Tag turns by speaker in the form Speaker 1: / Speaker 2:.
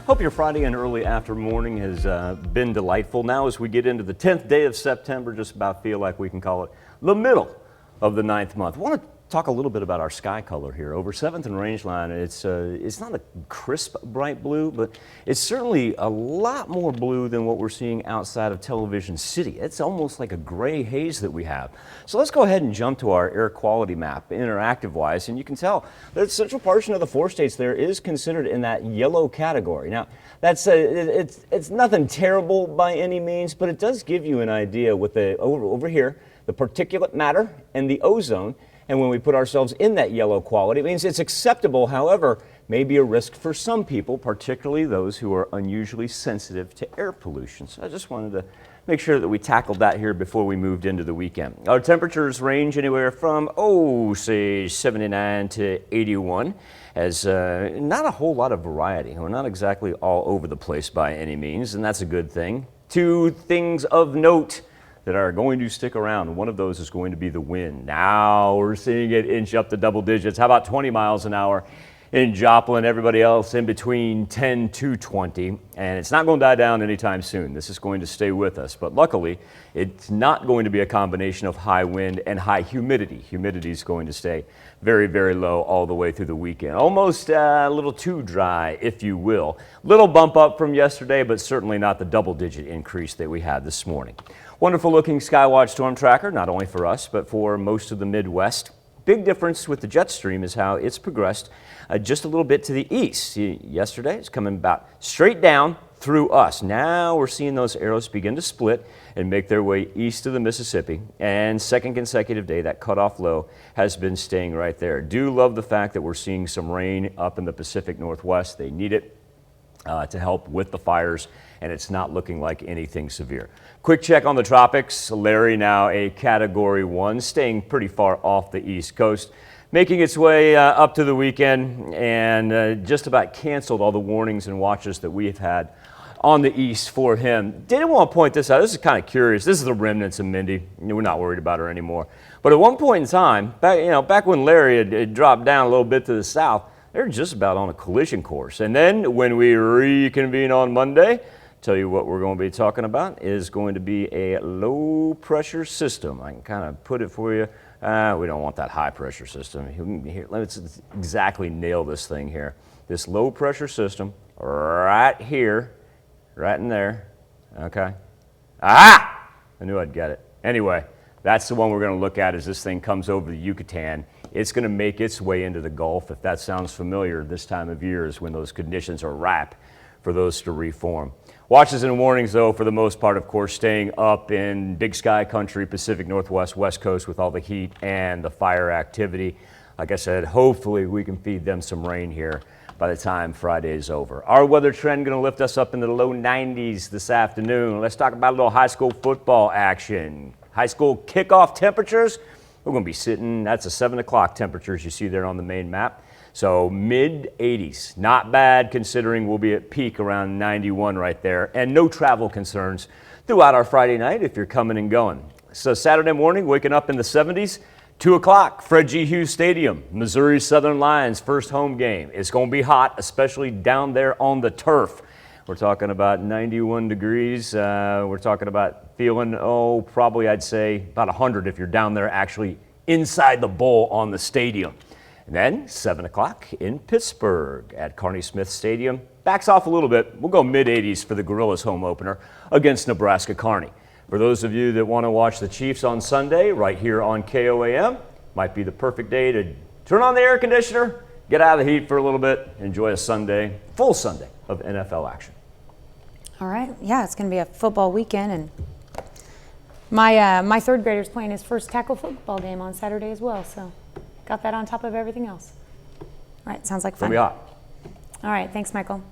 Speaker 1: Hope your Friday and early after morning has been delightful. Now as we get into the 10th day of September, just about feel like we can call it the middle of the 9th month. I want to talk a little bit about our sky color here. Over 7th and Rangeline, it's not a crisp, bright blue, but it's certainly a lot more blue than what we're seeing outside of Television City. It's almost like a gray haze that we have. So let's go ahead and jump to our air quality map, interactive-wise, and you can tell that central portion of the 4 states there is considered in that yellow category. Now, that's it's nothing terrible by any means, but it does give you an idea with the over here, the particulate matter and the ozone. And when we put ourselves in that yellow quality, it means it's acceptable. However, may be a risk for some people, particularly those who are unusually sensitive to air pollution. So I just wanted to make sure that we tackled that here before we moved into the weekend. Our temperatures range anywhere from, say 79 to 81, as not a whole lot of variety. We're not exactly all over the place by any means, and that's a good thing. 2 things of note that are going to stick around. One of those is going to be the wind. Now we're seeing it inch up to double digits. How about 20 miles an hour in Joplin? Everybody else in between 10 to 20. And it's not going to die down anytime soon. This is going to stay with us. But luckily, it's not going to be a combination of high wind and high humidity. Humidity is going to stay very, very low all the way through the weekend. Almost a little too dry, if you will. Little bump up from yesterday, but certainly not the double-digit increase that we had this morning. Wonderful looking Skywatch storm tracker, not only for us, but for most of the Midwest. Big difference with the jet stream is how it's progressed just a little bit to the east. Yesterday, it's coming about straight down through us. Now we're seeing those arrows begin to split and make their way east of the Mississippi. And second consecutive day, that cutoff low has been staying right there. Do love the fact that we're seeing some rain up in the Pacific Northwest. They need it to help with the fires, and it's not looking like anything severe. Quick check on the tropics. Larry now a Category 1, staying pretty far off the East Coast, making its way up to the weekend, and just about canceled all the warnings and watches that we've had on the east for him. Did want to point this out. This is kind of curious. This is the remnants of Mindy. We're not worried about her anymore. But at one point in time, back when Larry had dropped down a little bit to the south, they're just about on a collision course. And then when we reconvene on Monday, tell you what we're going to be talking about is going to be a low pressure system. I can kind of put it for you. We don't want that high pressure system. Here, let's exactly nail this thing here. This low pressure system right here, right in there. Okay. Ah! I knew I'd get it. Anyway, that's the one we're going to look at as this thing comes over the Yucatan. It's going to make its way into the Gulf. If that sounds familiar, this time of year is when those conditions are ripe for those to reform. Watches and warnings, though, for the most part, of course, staying up in Big Sky country, Pacific Northwest, West Coast with all the heat and the fire activity. Like I said, hopefully we can feed them some rain here by the time Friday is over. Our weather trend going to lift us up into the low 90s this afternoon. Let's talk about a little high school football action. High school kickoff temperatures. We're going to be sitting, that's the 7 o'clock temperatures you see there on the main map. So mid-80s, not bad considering we'll be at peak around 91 right there. And no travel concerns throughout our Friday night if you're coming and going. So Saturday morning, waking up in the 70s, 2 o'clock, Fred G. Hughes Stadium, Missouri Southern Lions first home game. It's going to be hot, especially down there on the turf. We're talking about 91 degrees. We're talking about feeling, probably I'd say about 100 if you're down there actually inside the bowl on the stadium. And then 7 o'clock in Pittsburgh at Carney Smith Stadium. Backs off a little bit. We'll go mid-80s for the Gorillas home opener against Nebraska Kearney. For those of you that want to watch the Chiefs on Sunday right here on KOAM, might be the perfect day to turn on the air conditioner, get out of the heat for a little bit, enjoy a Sunday, full Sunday of NFL action.
Speaker 2: All right. Yeah, it's going to be a football weekend, and my third grader's playing his first tackle football game on Saturday as well, so got that on top of everything else. All right, sounds like fun.
Speaker 1: It'll be hot.
Speaker 2: All right, thanks, Michael.